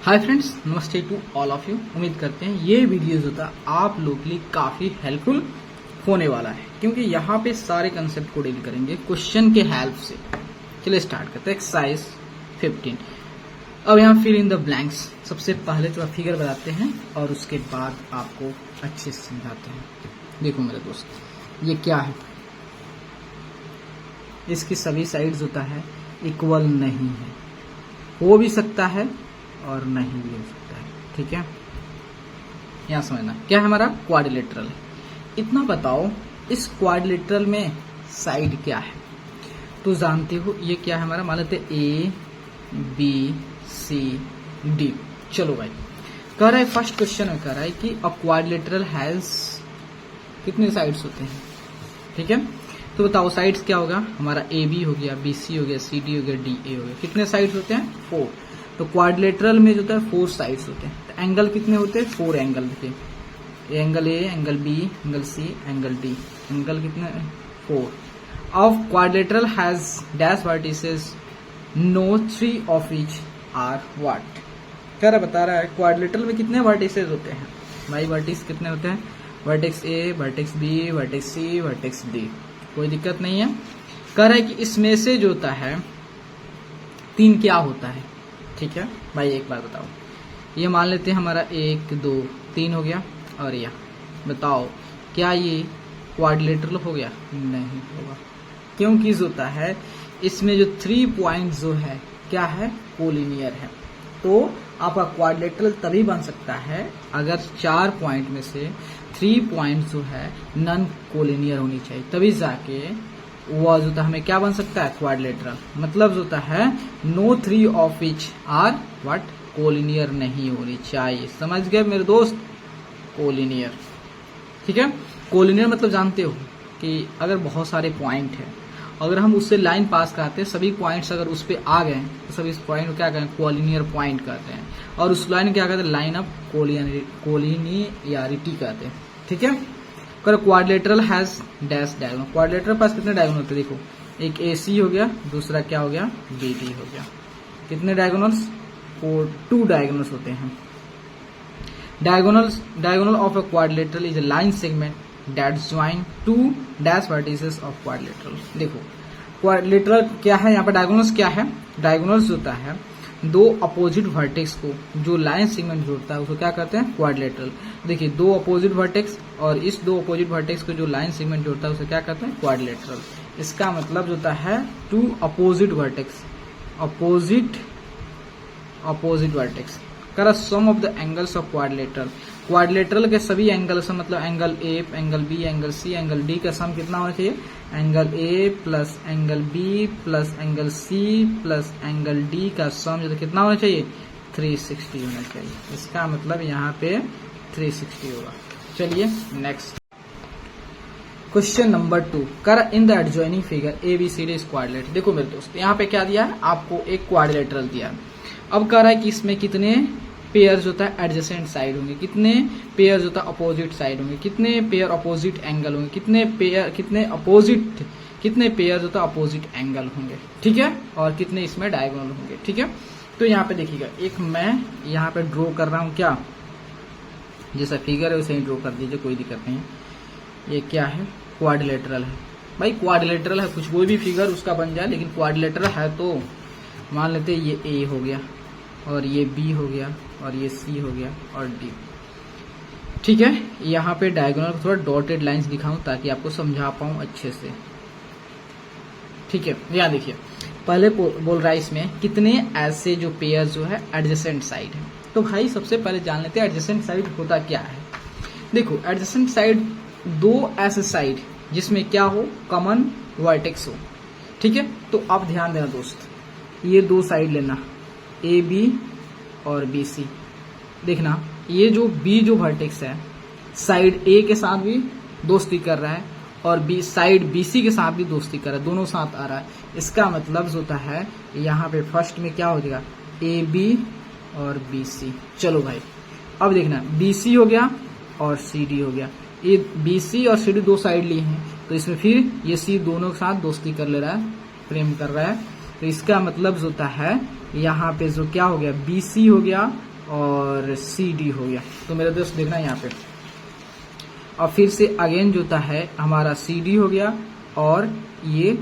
Hi friends, नमस्ते to all of you. उम्मीद करते हैं ये वीडियो जो था आप लोग के लिए काफ़ी हेल्पफुल होने वाला है, क्योंकि यहाँ पे सारे कंसेप्ट को डील करेंगे क्वेश्चन के हेल्प से। चलिए स्टार्ट करते हैं। एक्सरसाइज 15। अब यहाँ फिल इन द ब्लैंक्स। सबसे पहले तो आप फिगर बनाते हैं और उसके बाद आपको अच्छे से समझाते हैं। देखो मेरे दोस्त, ये क्या है? इसकी सभी साइड्स होता है इक्वल नहीं है, हो भी सकता है और नहीं भी हो सकता है। ठीक है, यहाँ समझना क्या है। हमारा क्वाड्रिलेटरल है। इतना बताओ, इस क्वाड्रिलेटरल में साइड क्या है? तो जानते हो ये क्या है हमारा। मान लेते A B C D। चलो भाई, कह रहा है फर्स्ट क्वेश्चन में कह रहा है कि अ क्वाड्रिलेटरल हैज कितने साइड्स होते हैं। ठीक है, तो बताओ साइड्स क्या होगा हमारा। AB हो गया, BC हो गया, CD हो गया, DA हो गया। कितने साइड्स होते हैं? 4। तो क्वाड्रिलेटरल में जो होता है 4 साइड्स होते हैं। तो एंगल कितने होते हैं? 4 एंगल के। Angle A, angle B, angle C, angle D। Angle कितने? 4। Of quadrilateral has dash vertices, no 3 of each are what. क्या बता रहा है क्वाड्रिलेटरल में कितने वर्टिसेस होते हैं भाई। वर्टिस कितने होते हैं? Vertex A, vertex B, vertex C, vertex D। कोई दिक्कत नहीं है। कह रहा है कि इसमें से जो होता है 3 क्या होता है। ठीक है भाई, एक बार बताओ। ये मान लेते हैं हमारा 1 2 3 हो गया, और यह बताओ क्या ये क्वाड्रिलेटरल हो गया? नहीं होगा, क्योंकि जो होता है इसमें जो 3 पॉइंट जो है क्या है? कोलिनियर है। तो आपका क्वाड्रिलेटरल तभी बन सकता है अगर 4 पॉइंट में से 3 पॉइंट जो है नॉन कोलिनियर होनी चाहिए, तभी जाके वह जो होता है हमें क्या बन सकता है? क्वाड्रिलेटरल। मतलब जो होता है no 3 of each are what, collinear नहीं होनी चाहिए। समझ गए मेरे दोस्त? कोलिनियर। ठीक है, कोलिनियर मतलब जानते हो कि अगर बहुत सारे पॉइंट है, अगर हम उससे लाइन पास कराते हैं, सभी पॉइंट्स अगर उस पर आ गए तो सभी पॉइंट को क्या कहते हैं? कोलिनियर पॉइंट कहते हैं। और उस लाइन क्या कहते हैं? लाइन ऑफ कोलिनियरिटी कहते हैं। ठीक है, अगर quadrilateral has dash diagonal. Quadrilateral पास कितने डायगोनल होते हैं? देखो, एक AC हो गया, दूसरा क्या हो गया? BD हो गया। कितने डायगोनल्स? 2 डायगोनल्स होते हैं। Diagonal of a quadrilateral is a line segment that join 2 dash vertices of quadrilateral. देखो क्वाड्रिलेटरल क्या है, यहाँ पर डायगोनल्स क्या है? डायगोनल्स होता है 2 अपोजिट वर्टेक्स को जो लाइन सेगमेंट जोड़ता है उसको क्या कहते हैं? क्वाड्रिलेटरल। देखिए 2 अपोजिट वर्टेक्स और इस 2 अपोजिट वर्टेक्स को जो लाइन सेगमेंट जोड़ता है उसे क्या कहते हैं? क्वाड्रिलेटरल। इसका मतलब जो होता है 2 अपोजिट वर्टेक्स, अपोजिट वर्टेक्स का sum of the angles of quadrilateral. Quadrilateral के सभी एंगल से मतलब angle A, angle B, angle C, angle D का सम कितना होना चाहिए? Angle A plus angle B plus angle C plus angle D का सम जो कितना होना चाहिए? 360 होना चाहिए। इसका मतलब यहाँ पे 360 होगा। चलिए नेक्स्ट क्वेश्चन नंबर 2। कर in the adjoining figure ABCD is quadrilateral. देखो मेरे दोस्त, यहाँ पे क्या दिया है आपको? एक क्वाड्रिलेटरल दिया है। अब कह रहा है कि इसमें कितने पेयर्स होता है? एडजेसेंट साइड होंगे। कितने पेयर्स होता है? अपोजिट साइड होंगे। कितने पेयर अपोजिट एंगल होंगे? कितने पेयर्स होता है? अपोजिट एंगल होंगे। ठीक है, और कितने इसमें डायगोनल होंगे। ठीक है, तो यहाँ पे देखिएगा, एक मैं यहाँ पे ड्रॉ कर रहा हूँ। क्या जैसा फिगर है वैसे ही ड्रॉ कर दीजिए, कोई दिक्कत नहीं है। ये क्या है? क्वाड्रिलेटरल है भाई। क्वाड्रिलेटरल है, कुछ कोई भी फिगर उसका बन जाए, लेकिन क्वाड्रिलेटरल है तो मान लेते हैं ये A हो गया, और ये B हो गया, और ये C हो गया, और D। ठीक है, यहाँ पे डायगोनल को थोड़ा डॉटेड लाइंस दिखाऊं ताकि आपको समझा पाऊं अच्छे से। ठीक है, यहाँ देखिए, पहले बोल रहा है इसमें कितने ऐसे जो पेयर जो है एडजेसेंट साइड है। तो भाई सबसे पहले जान लेते हैं एडजेसेंट साइड होता क्या है। देखो एडजेसेंट साइड 2 ऐसे साइड जिसमें क्या हो? कॉमन वर्टेक्स हो। ठीक है, तो आप ध्यान देना दोस्त, ये 2 साइड लेना, AB और BC। देखना ये जो B जो वर्टेक्स है साइड A के साथ भी दोस्ती कर रहा है, और साइड BC के साथ भी दोस्ती कर रहा है, दोनों साथ आ रहा है। इसका मतलब होता है यहाँ पे फर्स्ट में क्या हो जाएगा? AB और BC। चलो भाई, अब देखना BC हो गया और CD हो गया। ये BC और CD 2 साइड लिए हैं, तो इसमें फिर ये C दोनों के साथ दोस्ती कर ले रहा है, प्रेम कर रहा है। तो इसका मतलब होता है यहाँ पे जो क्या हो गया? BC हो गया और सी डी हो गया। तो मेरे दोस्त देखना यहाँ पे, और फिर से अगेन जो होता है हमारा सी डी हो गया और ये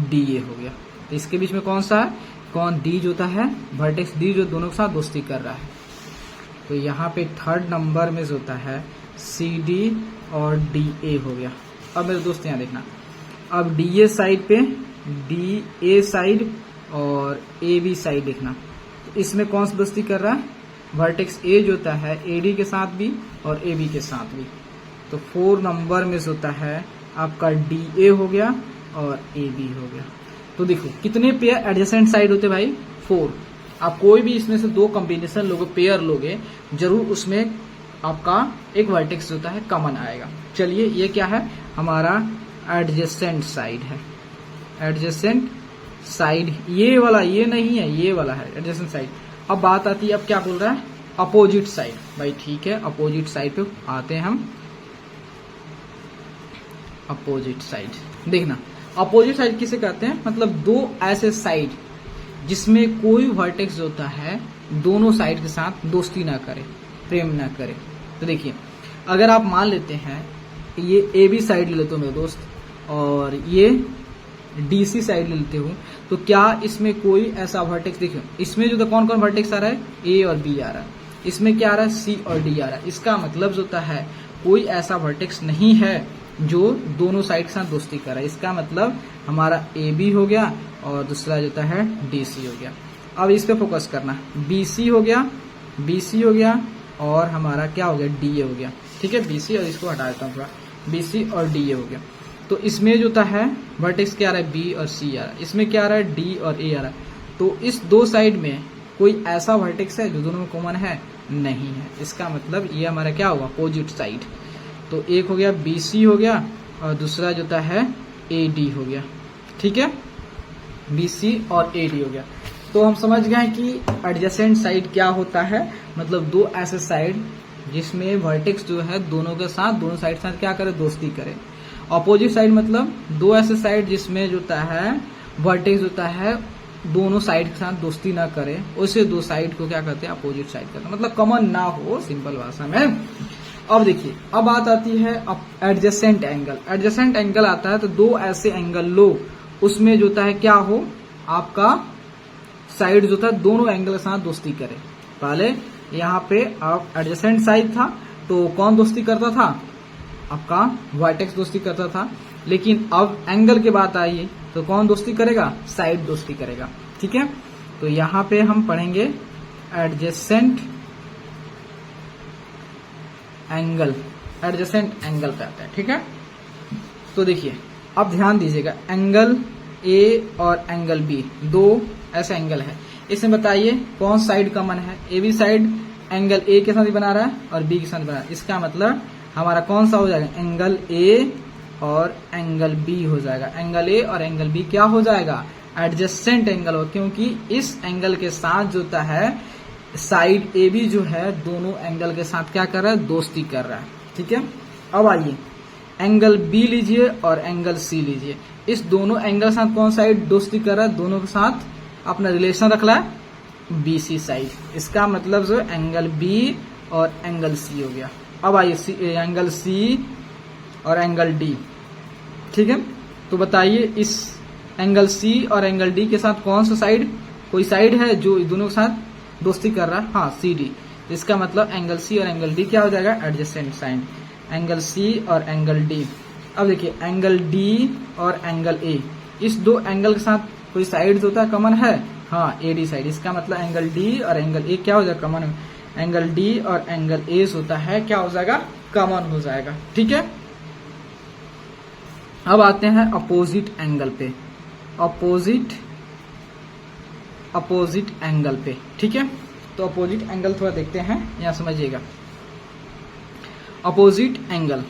डी ए हो गया। तो इसके बीच में कौन सा है, कौन डी जो होता है वर्टेक्स डी जो दोनों के साथ दोस्ती कर रहा है। तो यहाँ पे थर्ड नंबर में जो होता है सी डी और डी ए हो गया। अब मेरे दोस्त यहाँ देखना, अब डी ए साइड पे डी ए साइड और ए बी साइड देखना। तो इसमें कौन सा दोस्ती कर रहा है, वर्टेक्स ए जो होता है ए डी के साथ भी और ए बी के साथ भी। तो 4 नंबर में जो होता है आपका डी ए हो गया और ए बी हो गया। तो देखो कितने पेयर एडजेसेंट साइड होते भाई, 4। आप कोई भी इसमें से 2 कॉम्बिनेशन लोगे, पेयर लोगे, जरूर उसमें आपका एक वर्टेक्स होता है कॉमन आएगा। चलिए ये क्या है, हमारा एडजेसेंट साइड है। एडजेसेंट साइड ये वाला, ये नहीं है, ये वाला है एडजेसेंट साइड। अब बात आती है, अब क्या बोल रहा है, अपोजिट साइड। भाई ठीक है, अपोजिट साइड पे आते हैं हम। अपोजिट साइड देखना, अपोजिट साइड किसे कहते हैं, मतलब 2 ऐसे साइड जिसमें कोई वर्टेक्स होता है दोनों साइड के साथ दोस्ती ना करे, प्रेम ना करे। तो देखिए अगर आप मान लेते हैं ये ए बी साइड ले लेते हो मेरे दोस्त, और ये डी सी साइड ले लेते हो, तो क्या इसमें कोई ऐसा वर्टेक्स, देखिए इसमें जो कौन कौन वर्टेक्स आ रहा है, ए और बी आ रहा है, इसमें क्या आ रहा है, सी और डी आ रहा है। इसका मतलब जो होता है कोई ऐसा वर्टेक्स नहीं है जो दोनों साइड के साथ दोस्ती कर रहा है। इसका मतलब हमारा ए बी हो गया और दूसरा जो होता है डी सी हो गया। अब इस पे फोकस करना, बी सी हो गया, बी सी हो गया और हमारा क्या हो गया, डी ए हो गया। ठीक है, बी सी, और इसको हटा देता हूँ थोड़ा, बी सी और डी ए हो गया। तो इसमें जो होता है वर्टेक्स क्या आ रहा है, बी और सी आ रहा है, इसमें क्या आ रहा है, डी और ए आ रहा है। तो इस 2 साइड में कोई ऐसा वर्टेक्स है जो दोनों में कॉमन है, नहीं है। इसका मतलब ये हमारा क्या होगा, अपोजिट साइड। तो एक हो गया बी सी हो गया और दूसरा जो होता है ए डी हो गया। ठीक है, बी सी और ए डी हो गया। तो हम समझ गए कि एडजेसेंट साइड क्या होता है, मतलब 2 ऐसे साइड जिसमें वर्टेक्स जो है दोनों के साथ, दोनों साइड के साथ क्या करे, दोस्ती करे। अपोजिट साइड मतलब 2 ऐसे साइड जिसमें जो होता है वर्टेक्स होता है दोनों साइड के साथ दोस्ती ना करे, उसे 2 साइड को क्या कहते हैं, अपोजिट साइड कहते हैं, मतलब कॉमन ना हो, सिंपल भाषा में। अब देखिए, अब बात आती है एडजेसेंट एंगल। एडजेसेंट एंगल आता है तो 2 ऐसे एंगल लो, उसमें जो होता है क्या हो, आपका साइड जो था दोनों एंगल के साथ दोस्ती करे। पहले यहाँ पे आप एडजेसेंट साइड था तो कौन दोस्ती करता था, आपका वर्टेक्स दोस्ती करता था। लेकिन अब एंगल की बात आई तो कौन दोस्ती करेगा, साइड दोस्ती करेगा। ठीक है, तो यहाँ पे हम पढ़ेंगे एडजेसेंट एंगल, एडजेसेंट एंगल पे आता है। ठीक है, तो देखिए अब ध्यान दीजिएगा, एंगल ए और एंगल बी 2 ऐसे एंगल है। इसमें बताइए कौन साइड कॉमन है, A B side angle A के साथ ही बना रहा है और बी के साथ बना रहा है। इसका मतलब हमारा कौन सा हो जाएगा, एंगल ए और एंगल बी हो जाएगा। एंगल ए और एंगल बी क्या हो जाएगा, एडजेसेंट एंगल हो, क्योंकि इस एंगल के साथ जो होता है साइड ए बी जो है दोनों एंगल के साथ क्या कर रहा है, दोस्ती कर रहा है। ठीक है, अब आइए एंगल बी लीजिए और एंगल सी लीजिए। इस दोनों एंगल के साथ कौन साइड दोस्ती कर रहा है, दोनों के साथ अपना रिलेशन रख रहा है बी सी साइड। इसका मतलब जो एंगल बी और एंगल सी हो गया। अब आइए एंगल सी और एंगल डी। ठीक है, तो बताइए इस एंगल सी और एंगल डी के साथ कौन सा साइड, कोई साइड है जो दोनों के साथ दोस्ती कर रहा है, हाँ सी डी। इसका मतलब एंगल सी और एंगल डी क्या हो जाएगा, एडजेसेंट साइड, एंगल सी और एंगल डी। अब देखिए एंगल डी और एंगल ए, इस 2 एंगल के साथ कोई साइड होता है कॉमन है, हाँ ए डी साइड। इसका मतलब एंगल डी और एंगल ए क्या हो जाएगा, कॉमन। एंगल डी और एंगल ए होता है क्या हो जाएगा, कॉमन हो जाएगा। ठीक है, अब आते हैं अपोजिट एंगल पे, अपोजिट एंगल पे। ठीक है, तो अपोजिट एंगल थोड़ा देखते हैं, यहाँ समझिएगा अपोजिट एंगल।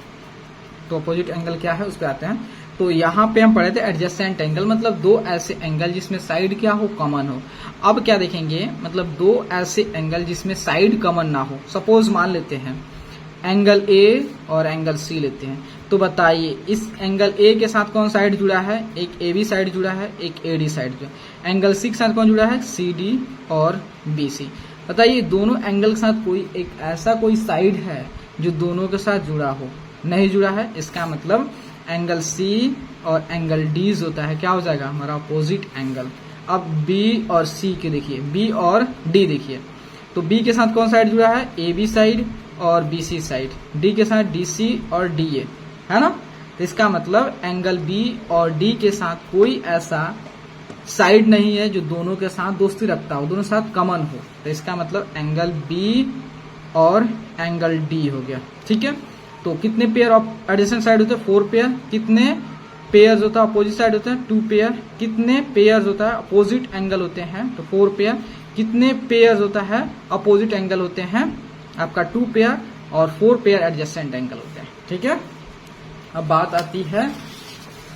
तो अपोजिट एंगल क्या है उस पर आते हैं। तो यहाँ पे हम पढ़े थे एडजेसेंट एंगल, मतलब 2 ऐसे एंगल जिसमें साइड क्या हो, कॉमन हो। अब क्या देखेंगे, मतलब 2 ऐसे एंगल जिसमें साइड कॉमन ना हो। सपोज मान लेते हैं एंगल ए और एंगल सी लेते हैं, तो बताइए इस एंगल ए के साथ कौन साइड जुड़ा है, एक ए बी साइड जुड़ा है, एक ए डी साइड जुड़ा है। एंगल सी के साथ कौन जुड़ा है, सी डी और बी सी। बताइए दोनों एंगल के साथ कोई एक ऐसा कोई साइड है जो दोनों के साथ जुड़ा हो? नहीं जुड़ा है। इसका मतलब एंगल सी और एंगल डी होता है, क्या हो जाएगा हमारा अपोजिट एंगल। अब बी और सी के देखिए, बी और डी देखिए, तो बी के साथ कौन साइड जुड़ा है? ए बी साइड और बी सी साइड। डी के साथ डी सी और डी ए, है ना। तो इसका मतलब एंगल बी और डी के साथ कोई ऐसा साइड नहीं है जो दोनों के साथ दोस्ती रखता हो, दोनों साथ कॉमन हो। तो इसका मतलब एंगल बी और एंगल डी हो गया, ठीक है। तो कितने पेयर ऑफ एडजेसेंट साइड होते हैं? 4 पेयर। कितने पेयर्स होता है अपोजिट साइड होते हैं? 2 पेयर। कितने पेयर्स होता है अपोजिट एंगल होते हैं? तो 4 पेयर। कितने पेयर्स होता है अपोजिट एंगल होते हैं? आपका 2 पेयर और 4 पेयर एडजेसेंट एंगल होते हैं, ठीक है। अब बात आती है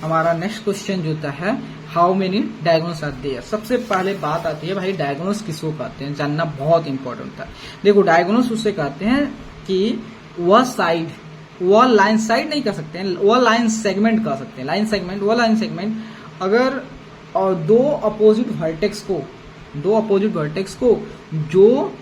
हमारा नेक्स्ट क्वेश्चन जो होता है, how many diagonals are there. सबसे पहले बात आती है भाई डायगोनल्स किसको कहते हैं, जानना बहुत इंपॉर्टेंट होता है। देखो डायगोनल्स उससे कहते हैं कि वह साइड, वह लाइन साइड नहीं कह सकते हैं, वह लाइन सेगमेंट कह सकते हैं। लाइन सेगमेंट, वह लाइन सेगमेंट अगर और दो अपोजिट वर्टेक्स को जो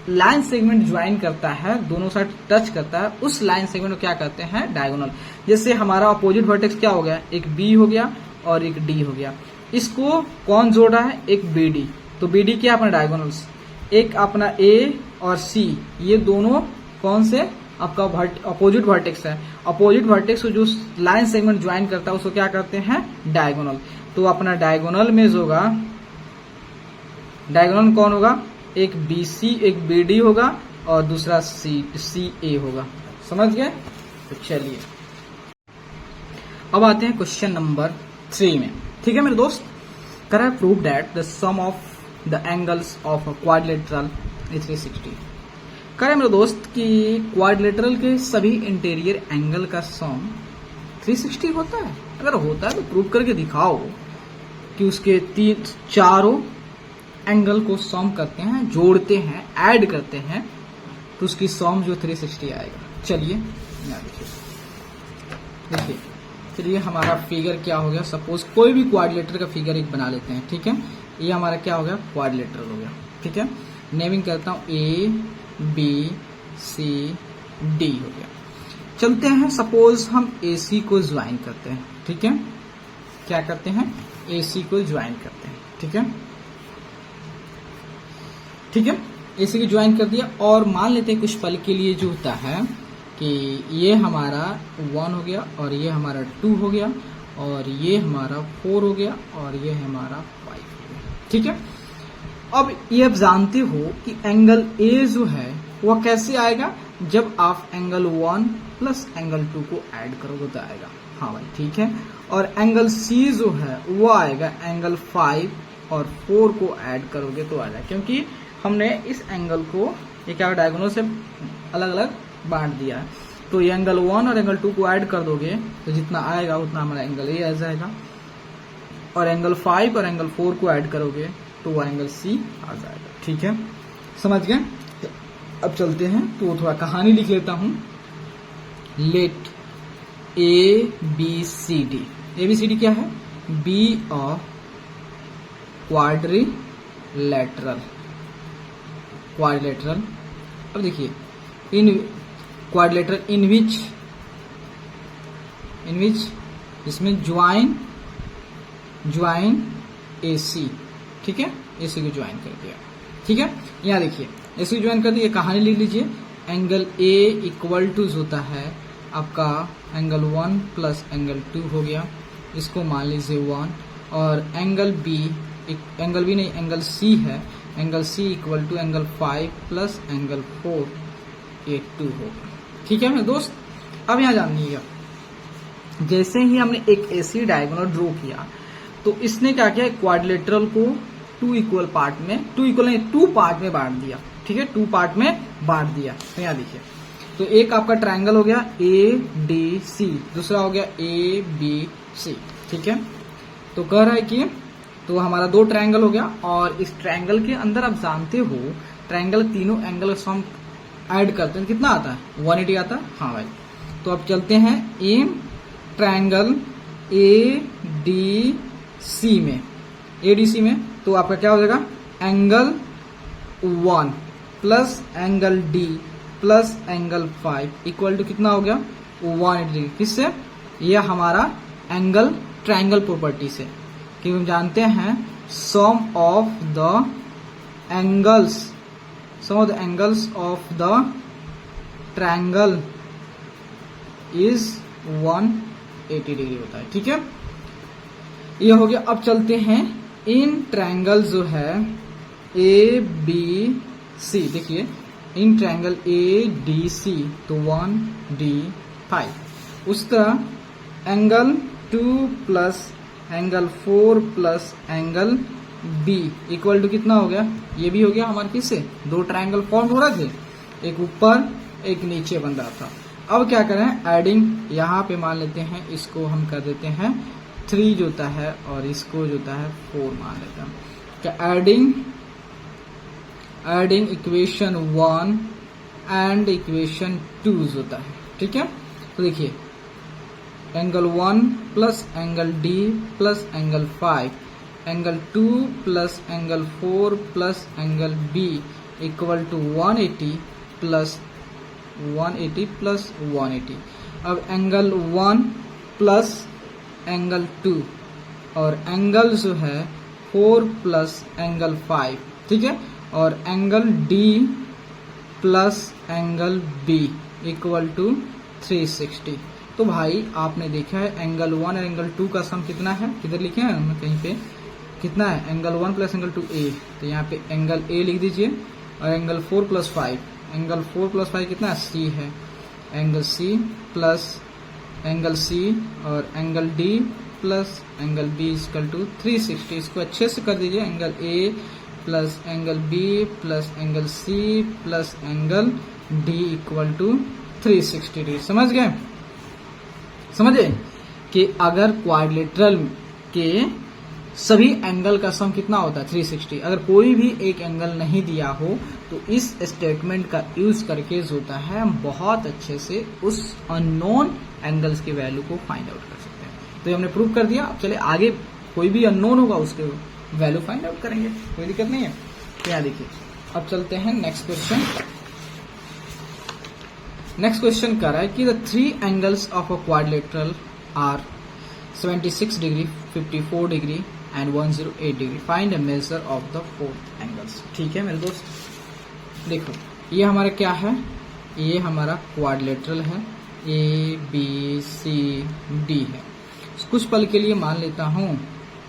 लाइन सेगमेंट ज्वाइन करता है, दोनों साइड टच करता है, उस लाइन सेगमेंट को क्या कहते हैं? डायगोनल। जैसे हमारा अपोजिट वर्टेक्स क्या हो गया? एक बी हो गया और एक डी हो गया। इसको कौन जोड़ रहा है? एक बी डी। तो बी डी क्या अपना डायगोनल्स, एक अपना ए और सी, ये दोनों कौन से आपका अपोजिट वर्टेक्स है। अपोजिट वर्टेक्स को जो लाइन सेगमेंट ज्वाइन करता है उसको क्या करते हैं? डायगोनल। तो अपना डायगोनल में जो होगा, डायगोनल कौन होगा? एक बी सी, एक बी डी होगा और दूसरा सी ए होगा। समझ गए? तो चलिए अब आते हैं क्वेश्चन नंबर 3 में, ठीक है मेरे दोस्त। Can I prove that the sum of the angles of a quadrilateral is 360। कह रहे मेरे दोस्त कि क्वाड्रिलेटरल के सभी इंटीरियर एंगल का सम 360 होता है। अगर होता है तो प्रूव करके दिखाओ कि उसके चारों एंगल को सम करते हैं, जोड़ते हैं, ऐड करते हैं, तो उसकी सम जो 360 आएगा। चलिए देखिए, चलिए हमारा फिगर क्या हो गया। सपोज कोई भी क्वाड्रिलेटरल का फिगर एक बना लेते हैं, ठीक है। ये हमारा क्या हो गया? क्वाड्रिलेटरल हो गया, ठीक है। नेमिंग करता हूं ए बी सी डी हो गया। चलते हैं, सपोज हम ए सी को ज्वाइन करते हैं, ठीक है। क्या करते हैं? ए सी को ज्वाइन करते हैं, ठीक है, ठीक है। ए सी को ज्वाइन कर दिया और मान लेते हैं कुछ पल के लिए जो होता है कि ये हमारा 1 हो गया और ये हमारा 2 हो गया और ये हमारा 4 हो गया और ये हमारा 5 हो गया, ठीक है। अब ये आप जानते हो कि एंगल ए जो है वह कैसे आएगा? जब आप एंगल 1 प्लस एंगल 2 को ऐड करोगे तो आएगा। हाँ भाई ठीक है। और एंगल सी जो है वो आएगा एंगल 5 और 4 को ऐड करोगे तो आ जाएगा, क्योंकि हमने इस एंगल को ये क्या डायगोनल से अलग अलग बांट दिया है। तो ये एंगल 1 और एंगल 2 को ऐड कर दोगे तो जितना आएगा उतना हमारा एंगल ए आ जाएगा, और एंगल 5 और एंगल 4 को ऐड करोगे तो वो एंगल सी आ जाएगा, ठीक है। समझ गए? अब चलते हैं, तो थोड़ा कहानी लिख लेता हूं। Let A B C D, A B C D क्या है? Be a quadrilateral, quadrilateral. अब देखिए इन क्वाड्रिलेटरल इन विच इसमें ज्वाइन ए सी, ठीक है, ए सी को ज्वाइन कर दिया, ठीक है। यहाँ देखिए ए सी ज्वाइन कर दिया, कहानी लिख लीजिए। एंगल ए इक्वल टू होता है आपका एंगल 1 प्लस एंगल 2 हो गया, इसको मान लीजिए 1, और एंगल बी नहीं एंगल सी है, angle C equal to angle 5 plus angle 4, ये 2 होगा, ठीक है मेरे दोस्त। अब यहाँ जानिएगा, जैसे ही हमने एक एसी डायगोनल ड्रॉ किया तो इसने क्या किया? क्वाड्रिलेटरल को 2 इक्वल पार्ट में, 2 पार्ट में बांट दिया, ठीक है, 2 पार्ट में बांट दिया। तो यहाँ देखिए, तो एक आपका ट्रायंगल हो गया ए डी सी, दूसरा हो गया ए बी सी, ठीक है। तो कह रहा है कि तो हमारा 2 ट्रायंगल हो गया, और इस ट्रायंगल के अंदर आप जानते हो ट्रायंगल तीनों एंगल का सम ऐड करते हैं, कितना आता है? 180 आता है। हाँ भाई, तो अब चलते हैं in triangle A D C में, तो आपका क्या हो जाएगा? Angle 1 plus angle D plus angle 5 equal to कितना हो गया 180 डिग्री। किससे? यह हमारा एंगल ट्रायंगल प्रॉपर्टी से, कि हम जानते हैं sum of the angles of the triangle is 180 degree होता है। ठीक है, ये हो गया। अब चलते हैं इन ट्रायंगल जो है ए बी सी, देखिए in triangle A D C तो 1D5, उसका angle 2 plus angle 4 plus angle B equal to कितना हो गया? ये भी हो गया हमारे किससे? दो ट्रायंगल फॉर्म हो रहे थे, एक ऊपर एक नीचे बन रहा था। अब क्या करें? एडिंग यहाँ पे मान लेते हैं, इसको हम कर देते हैं 3 जो होता है और इसको जो होता है 4 मान लेते हैं। क्या एडिंग इक्वेशन 1 एंड इक्वेशन 2 होता है। ठीक है, तो देखिए angle 1 plus angle D plus angle 5, angle 2 plus angle 4 plus angle B equal to 180 plus 180। अब एंगल 1 प्लस एंगल 2 और एंगल जो है 4 प्लस एंगल 5, ठीक है, और angle D plus angle B equal to 360। तो भाई आपने देखा है एंगल 1 और एंगल 2 का सम कितना है? किधर लिखे हैं हमने कहीं पे? कितना है? एंगल 1 प्लस एंगल 2 ए, तो यहाँ पे एंगल ए लिख दीजिए। और एंगल 4 प्लस 5, एंगल 4 प्लस 5 कितना है? सी है। Angle C plus angle C और angle D plus angle B equal to 360। इसको अच्छे से कर दीजिए, angle A plus angle B plus angle C plus angle D equal to 360 degree. समझ गए? समझे कि अगर क्वाड्रिलेटरल के सभी एंगल का सम कितना होता है? 360। अगर कोई भी एक एंगल नहीं दिया हो तो इस स्टेटमेंट का यूज करके जो होता है हम बहुत अच्छे से उस अननोन एंगल्स की वैल्यू को फाइंड आउट कर सकते हैं। तो ये हमने प्रूव कर दिया। अब चले आगे, कोई भी अननोन होगा उसके वैल्यू फाइंड आउट करेंगे, कोई दिक्कत नहीं है। तो यहाँ देखिए, अब चलते हैं नेक्स्ट क्वेश्चन। नेक्स्ट क्वेश्चन कह रहा है कि the 3 angles of a quadrilateral are 76 degree, 54 degree and 108 degree. Find a measure of the 4 angles. ठीक है मेरे दोस्त, देखो ये हमारा क्या है? ये हमारा क्वाड्रिलेटरल है, ए बी सी डी है। कुछ पल के लिए मान लेता हूं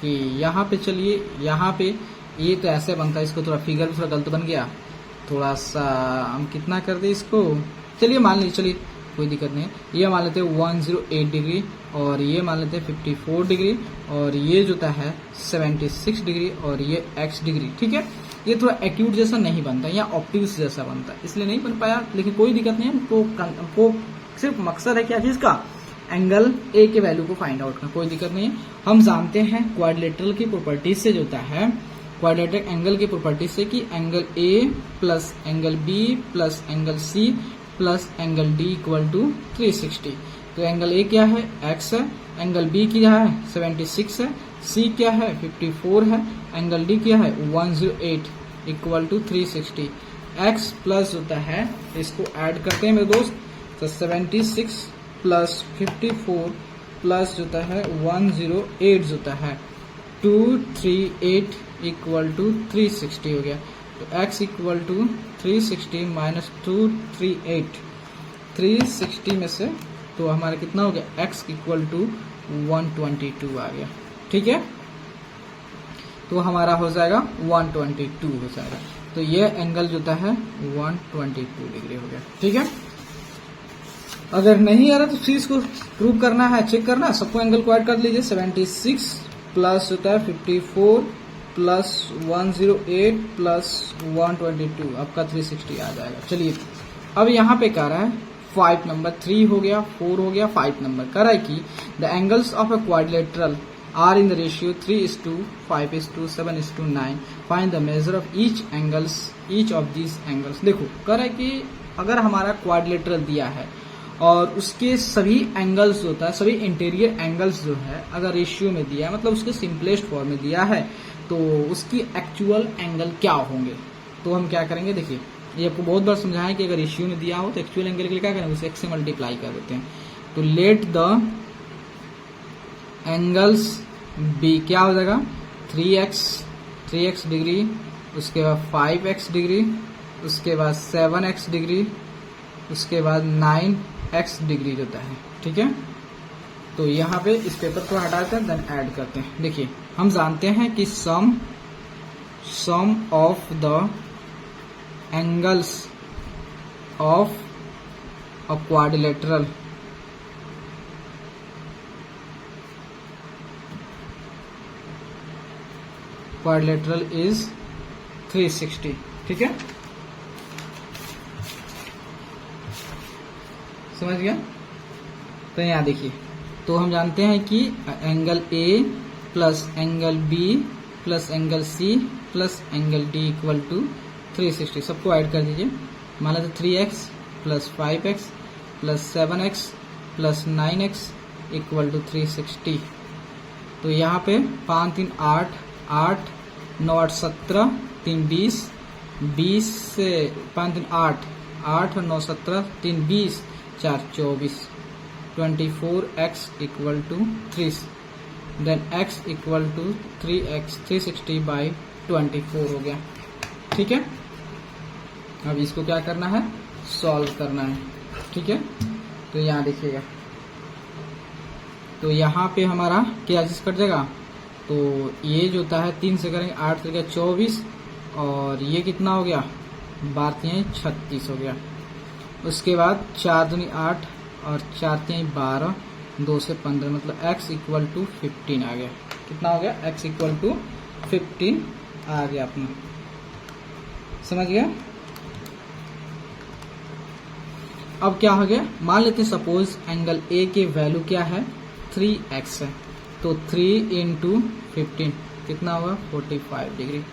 कि यहाँ पे, चलिए यहाँ पे ये तो ऐसे बनता है, इसको थोड़ा फिगर भी थोड़ा गलत बन गया, थोड़ा सा हम कितना कर दे इसको, चलिए मान लीजिए, चलिए कोई दिक्कत नहीं है। ये मान लेते हैं 108 डिग्री और ये मान लेते हैं 54 डिग्री और ये जो है 76 डिग्री और ये x डिग्री। ठीक है, ये थोड़ा एक्यूट जैसा नहीं बनता, या ऑप्टिक्स जैसा बनता है, इसलिए नहीं बन पाया, लेकिन कोई दिक्कत नहीं है। हमको सिर्फ मकसद है क्या चीज का? एंगल ए के वैल्यू को फाइंड आउट करना, कोई दिक्कत नहीं है। हम जानते हैं क्वाड्रिलेटरल की प्रॉपर्टीज से जो होता है, क्वाड्रिलेटरल एंगल की प्रॉपर्टीज से, कि angle A plus angle B plus angle C plus angle D equal to 360। तो एंगल ए क्या है? x है, एंगल बी क्या है? 76 है, सी क्या है? 54 है, एंगल डी क्या है? 108 इक्वल टू 360। x प्लस होता है, इसको ऐड करते हैं मेरे दोस्त, तो 76 प्लस 54 प्लस होता है 108 होता है 238 इक्वल टू 360 हो गया। तो x इक्वल टू 360 माइनस 238, 360 में से तो हमारा कितना हो गया? x इक्वल टू 122 आ गया। ठीक है, तो हमारा हो जाएगा 122 हो जाएगा। तो ये एंगल जो है 122 डिग्री हो गया। ठीक है, अगर नहीं आ रहा तो चीज को प्रूव करना है, चेक करना है, सबको एंगल को ऐड कर लीजिए। 76 प्लस होता है 54 प्लस 108 प्लस 122, आपका 360 आ जाएगा। चलिए अब यहाँ पे कह रहा है 5 नंबर, 3 हो गया, 4 हो गया, 5 नंबर कह रहा है कि the angles of a quadrilateral are in the ratio 3:5:7:9। Find the measure of each of these angles. देखो कह रहा है कि अगर हमारा क्वाड्रिलेटरल दिया है और उसके सभी एंगल्स जो होता है, सभी इंटीरियर एंगल्स जो है अगर रेशियो में दिया है, मतलब उसके सिंपलेस्ट फॉर्म में दिया है, तो उसकी एक्चुअल एंगल क्या होंगे? तो हम क्या करेंगे, देखिए ये आपको बहुत बार समझाया कि अगर रेशियो में दिया हो तो एक्चुअल एंगल के लिए क्या करेंगे, उसे x से मल्टीप्लाई कर देते हैं। तो लेट द एंगल्स बी क्या हो जाएगा, 3x डिग्री, उसके बाद 5x डिग्री, उसके बाद 7x डिग्री, उसके बाद 9x डिग्री होता है। ठीक है, तो यहाँ पे इस पेपर को हटाकर देन ऐड करते हैं। देखिए हम जानते हैं कि sum of the angles of a quadrilateral is 360। ठीक है, समझ गया। तो यहाँ देखिए, तो हम जानते हैं कि angle A plus angle B plus angle C plus angle D equal to 360। सबको ऐड कर दीजिए। मान लेते 3x plus 5x plus 7x plus 9x equal to 360। तो यहाँ पे 5 3 8 8 9 8 17 3 20 20 से 5 3 8 8 और 9 17 3 20 4 24 24x equal to 3, then x equal to 3x 360 by 24 हो गया। ठीक है, अब इसको क्या करना है, सॉल्व करना है। ठीक है, तो यहाँ देखिएगा, तो यहाँ पे हमारा क्या चीज कट जाएगा, तो ये जो होता है 3 से करेंगे 8 से 24 और ये कितना हो गया, 12 36 हो गया। उसके बाद 4 दूनी 8 और 4 12, 2 से 15, मतलब x इक्वल टू 15 आ गया। कितना हो गया, x इक्वल टू 15 आ गया अपना, समझ गया। अब क्या हो गया, मान लेते हैं सपोज एंगल ए के वैल्यू क्या है, 3x है, तो 3 इंटू 15 कितना होगा, 45 डिग्री।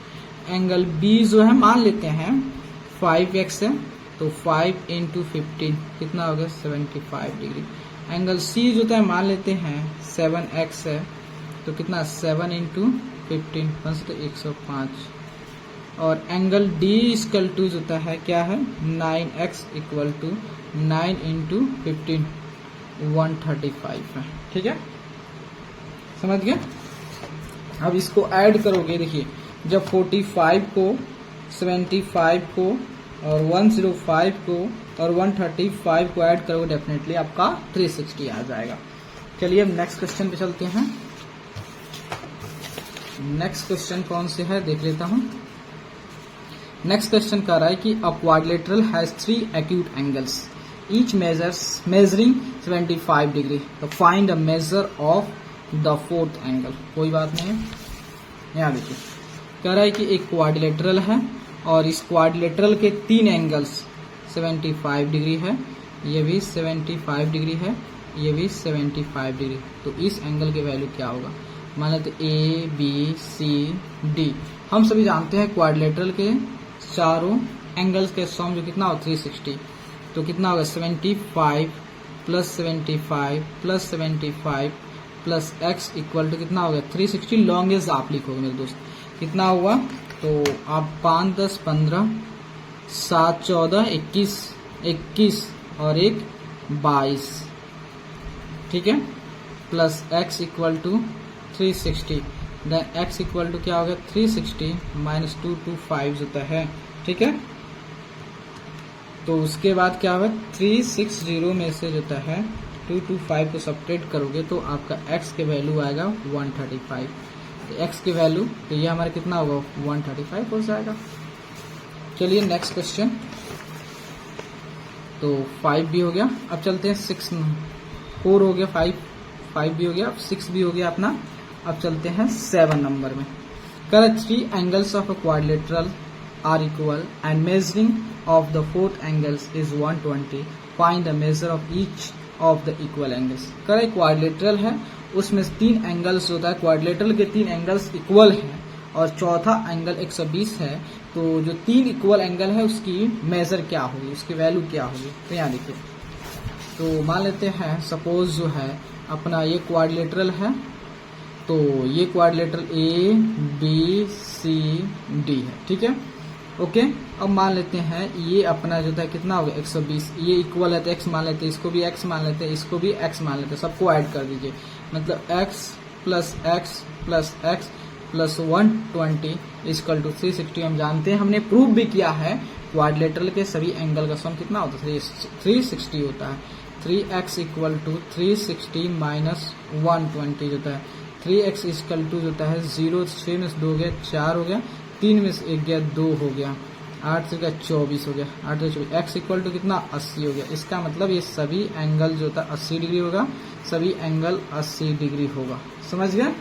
एंगल बी जो है मान लेते हैं 5x है, तो 5 इंटू 15 कितना होगा, 75 डिग्री। एंगल सी जो है मान लेते हैं 7x है, तो कितना 7 इंटू 15 तो 105। और एंगल डी इक्वल टू जो होता है क्या है, 9x इक्वल टू 9 इंटू 15 135 है। ठीक है, समझ गए। अब इसको ऐड करोगे, देखिए जब 45 को 75 को और 105 को और 135 को ऐड करोगे डेफिनेटली आपका 360 आ जाएगा। चलिए अब नेक्स्ट क्वेश्चन पे चलते हैं। नेक्स्ट क्वेश्चन कौन से है देख लेता हूं। नेक्स्ट क्वेश्चन कह रहा है कि a quadrilateral has 3 acute angles each measuring 75 degree, तो find a measure of the fourth angle. कोई बात नहीं है, यहाँ देखिए कह रहा है कि एक क्वाड्रिलेटरल है और इस क्वाड्रिलेटरल के 3 एंगल्स 75 डिग्री है, ये भी 75 डिग्री है, ये भी 75 डिग्री। तो इस एंगल के वैल्यू क्या होगा, मान लेते ए बी सी डी। हम सभी जानते हैं क्वाड्रिलेटरल के चारों एंगल्स के सम जो कितना हो 360, तो कितना होगा 75 plus 75 plus 75 plus x equal to कितना होगा 360। लॉन्गेस्ट आप लिखोगे मेरे दोस्त, कितना हुआ, तो आप 5 10 15 7 14 21 और 1 22, ठीक है, plus x equal to 360, then x equal to क्या होगा 360 माइनस 225 होता है। ठीक है, तो उसके बाद क्या होगा 360 में से होता है 225 को सब्ट्रैक्ट करोगे तो आपका x के वैल्यू आएगा 135। तो x के वैल्यू तो ये हमारा कितना होगा 135 हो जाएगा। चलिए नेक्स्ट क्वेश्चन, तो 5 भी हो गया। अब चलते हैं 6, 4 हो गया, 5 भी हो गया, अब 6 भी हो गया अपना। अब चलते हैं 7 नंबर में। Correct 3 angles of a quadrilateral are equal and measuring of the fourth angles is 120, find the measure of each of the equal angles। करें क्वाड्रिलेटरल है, उसमें 3 एंगल्स होता है, क्वाड्रिलेटरल के 3 एंगल्स इक्वल हैं और चौथा एंगल 120 है, तो जो 3 इक्वल एंगल है उसकी मेजर क्या होगी, उसकी वैल्यू क्या होगी। तो यहाँ देखिए, तो मान लेते हैं सपोज जो है अपना ये क्वाड्रिलेटरल है, तो ये quadrilateral A B C D है, ठीक है। ओके, अब मान लेते हैं ये अपना जो था कितना हो गया 120, ये इक्वल है तो x मान लेते हैं, इसको भी x मान लेते हैं, इसको भी x मान लेते हैं, सबको ऐड कर दीजिए। मतलब x plus x plus x plus 120 equal to 360। हम जानते हैं, हमने प्रूव भी किया है, क्वाड्रिलेटरल के सभी एंगल का सम कितना होता है 360 होता है। 3x इक्वल टू 360 माइनस 120 होता है। 3x इक्वल टू होता है 0, 6 में से 2 हो गया 4 हो गया, 3 में से 1 गया 2 हो गया, 8 से 24 हो गया, 8 से 24, x इक्वल टू कितना 80 हो गया। इसका मतलब ये सभी एंगल जो था 80 डिग्री होगा, सभी एंगल 80 डिग्री होगा। समझ गए।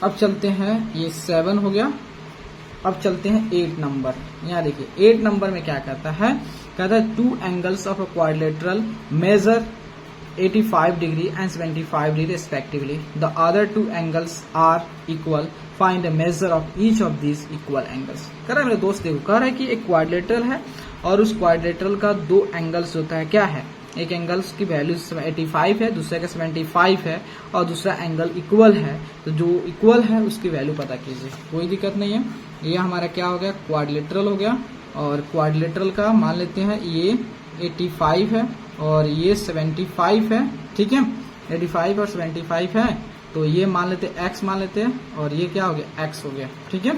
अब चलते हैं, ये 7 हो गया। अब चलते हैं 8 नंबर। यहाँ देखिए 8 नंबर में क्या कहता है 2 angles of a quadrilateral measure 85 degree and 75 degree respectively, the other 2 angles are equal, find the measure of each of these equal angles. कह रहा है मेरे दोस्त, देखो कह रहा है कि एक क्वाड्रिलेटरल है और उस क्वाड्रिलेटरल का 2 एंगल्स होता है, क्या है, एक एंगल्स की वैल्यू 85 है, दूसरे का 75 है और दूसरा एंगल इक्वल है, तो जो इक्वल है उसकी वैल्यू पता कीजिए। कोई दिक्कत नहीं है। ये हमारा क्या हो गया क्वाड्रिलेटरल हो गया, और क्वाड्रिलेटरल का मान लेते हैं ये 85 है और ये 75 है, ठीक है, 85 और 75 है, तो ये मान लेते हैं x मान लेते हैं, और ये क्या हो गया x हो गया, ठीक है।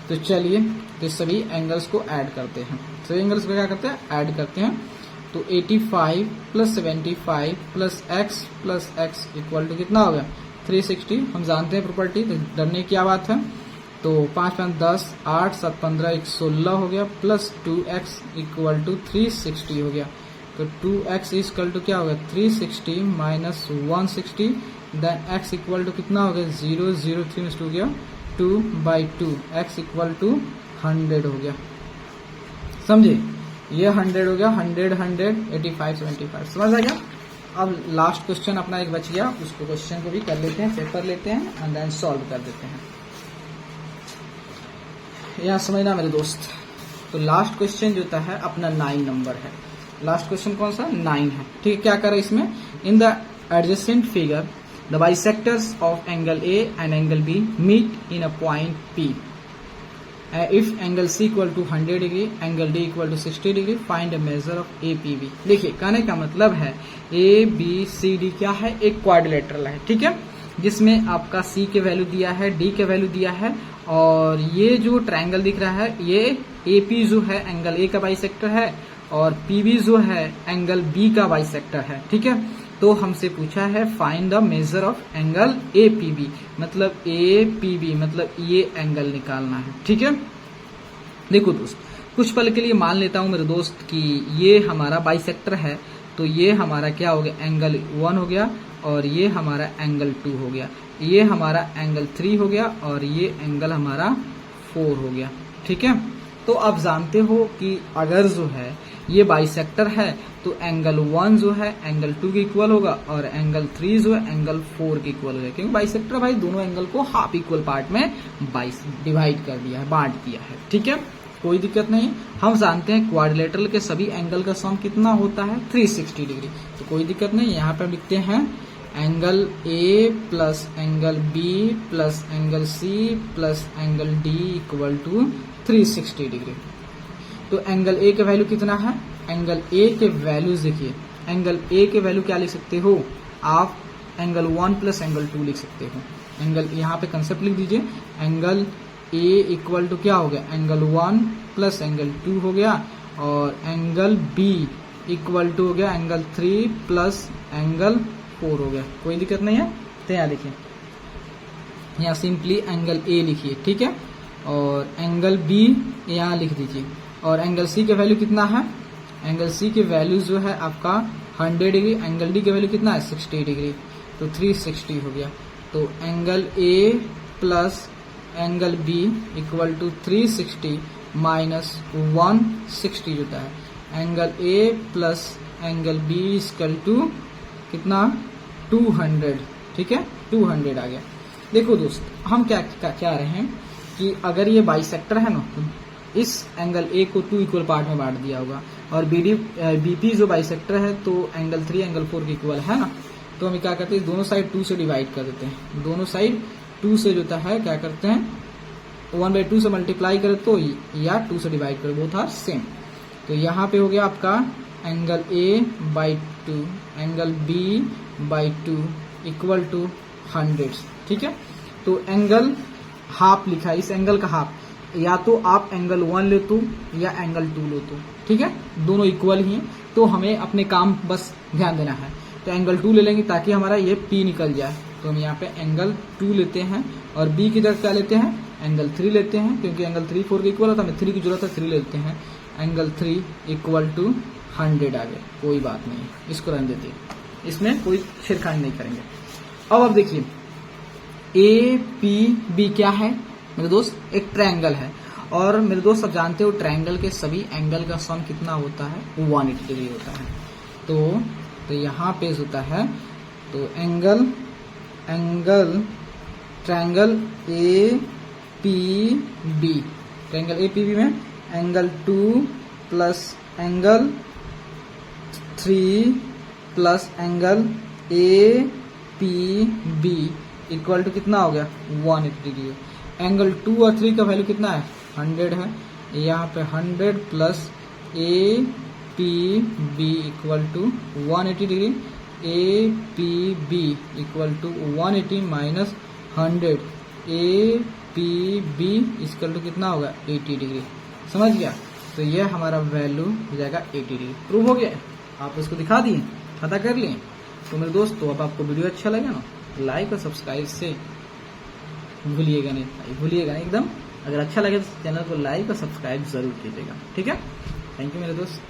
तो चलिए तो सभी एंगल्स को ऐड करते हैं, सभी एंगल्स को क्या करते हैं ऐड करते हैं। तो 85 plus 75 plus x equal to कितना हो गया 360। हम जानते हैं प्रॉपर्टी, तो डरने की क्या बात है। तो 5 5 10, 8 7 15 16 हो गया, प्लस 2x इक्वल टू 360 हो गया। तो 2x इक्वल टू क्या हो गया 360 minus 160, then x equal to कितना हो गया 0 0 3 में 2 गया 2/2, x इक्वल टू 100 हो गया। समझे, ये 100 हो गया, 100 100 85 75। समझ आ गया। अब लास्ट क्वेश्चन अपना एक बच गया, उसको क्वेश्चन को भी कर लेते हैं, पेपर लेते हैं एंड देन सॉल्व कर देते हैं। यहाँ समझना मेरे दोस्त। तो लास्ट क्वेश्चन जो है अपना 9 नंबर है। लास्ट क्वेश्चन कौन सा 9 है, ठीक है। क्या करें इसमें, in the adjacent figure the bisectors of angle A and angle B meet in a point P, if angle C equal to 100 degree, angle D equal to 60 degree, find a measure of A P B. देखिए कहने का मतलब है A B C D क्या है, एक quadrilateral है, ठीक है, जिसमें आपका सी के वैल्यू दिया है, डी के वैल्यू दिया है, और ये जो ट्रायंगल दिख रहा है ये ए पी जो है एंगल ए का बाइसेक्टर है, और पी बी जो है एंगल बी का बाइसेक्टर है, ठीक है। तो हमसे पूछा है find the measure of angle A P B, मतलब ए पी बी मतलब ये एंगल निकालना है, ठीक है। देखो दोस्त, कुछ पल के लिए मान लेता हूं मेरे दोस्त कि ये हमारा बाइसेक्टर है, तो ये हमारा क्या हो गया एंगल 1 हो गया, और ये हमारा एंगल 2 हो गया, ये हमारा एंगल 3 हो गया, और ये एंगल हमारा 4 हो गया, ठीक है। तो आप जानते हो कि अगर जो है ये बाइसेक्टर है तो एंगल 1 जो है एंगल 2 के इक्वल होगा, और एंगल 3 जो है एंगल 4 के इक्वल होगा, क्योंकि बाइसेक्टर भाई दोनों एंगल को हाफ इक्वल पार्ट में डिवाइड कर दिया है, बांट दिया है, ठीक है। कोई दिक्कत नहीं। हम जानते हैं क्वाड्रिलेटरल के सभी एंगल का सम कितना होता है 360 डिग्री, तो कोई दिक्कत नहीं। यहाँ पे लिखते हैं angle A plus angle B plus angle C plus angle D equal to 360 degree. तो एंगल ए के वैल्यू कितना है, एंगल ए के वैल्यूज देखिए, एंगल ए के वैल्यू क्या लिख सकते हो आप, एंगल 1 प्लस एंगल 2 लिख सकते हो। एंगल यहाँ पे कंसेप्ट लिख दीजिए, एंगल ए इक्वल टू क्या हो गया एंगल 1 प्लस एंगल 2 हो गया, और एंगल बी इक्वल टू हो गया एंगल 3 प्लस एंगल 4 हो गया। कोई दिक्कत नहीं है। तो यहाँ देखिए, यहाँ सिंपली एंगल ए लिखिए, ठीक है, और एंगल बी यहाँ लिख दीजिए, और एंगल सी के वैल्यू कितना है, एंगल सी के वैल्यू जो है आपका 100 डिग्री, एंगल डी के वैल्यू कितना है 60 डिग्री, तो 360 हो गया। तो angle A plus angle B equal to 360 minus 160 होता है। Angle A plus angle B equal to कितना 200, ठीक है, 200 आ गया। देखो दोस्त, हम क्या रहे हैं कि अगर ये बाइसेक्टर है ना, तो इस एंगल ए को 2 इक्वल पार्ट में बांट दिया होगा, और बीपी जो बाइसेक्टर है तो एंगल 3 एंगल 4 के इक्वल है ना, तो हम क्या करते हैं दोनों साइड 2 से डिवाइड कर देते हैं, दोनों साइड 2 से जो है क्या करते हैं 1/2 से मल्टीप्लाई करे तो या 2 से डिवाइड करे, बोथ आर सेम। तो यहाँ पे हो गया आपका angle A/2 angle B/2 equal to 100, ठीक है। तो एंगल हाफ लिखा है, इस एंगल का हाफ, या तो आप एंगल 1 ले तो या एंगल 2 लो तो, ठीक है, दोनों इक्वल ही हैं। तो हमें अपने काम बस ध्यान देना है। तो एंगल 2 ले लेंगे ताकि हमारा ये P निकल जाए। तो हम यहाँ पे एंगल 2 लेते हैं और B की जगह क्या लेते हैं, एंगल 3 लेते हैं, क्योंकि एंगल 3 4 के इक्वल होता है, हमें 3 की जरूरत है, 3 लेते हैं। एंगल 3 इक्वल टू 100 आ गया, कोई बात नहीं, इसको रहने देते, इसमें कोई छेड़खानी नहीं करेंगे। अब देखिए APB क्या है मेरे दोस्त, एक ट्रायंगल है। और मेरे दोस्त आप जानते हो ट्रायंगल के सभी एंगल का सम कितना होता है, 180 डिग्री होता है। तो यहाँ पे होता है, तो angle triangle APB, triangle APB में angle 2 plus angle 3 plus angle APB equal to कितना हो गया, 180 डिग्री। एंगल 2 और 3 का वैल्यू कितना है, 100 है। यहाँ पे 100 plus APB equal to 180 degree. APB equal to 180 minus 100, APB equal to कितना होगा, 80 डिग्री। समझ गया। तो ये हमारा वैल्यू हो जाएगा 80 डिग्री। प्रूव हो गया, आप इसको दिखा दिए, पता कर लिए। तो मेरे दोस्तों अब आपको वीडियो अच्छा लगा ना, लाइक और सब्सक्राइब से भूलिएगा नहीं, भूलिएगा नहीं एकदम। अगर अच्छा लगे तो चैनल को लाइक और सब्सक्राइब जरूर कीजिएगा, ठीक है। थैंक यू मेरे दोस्त।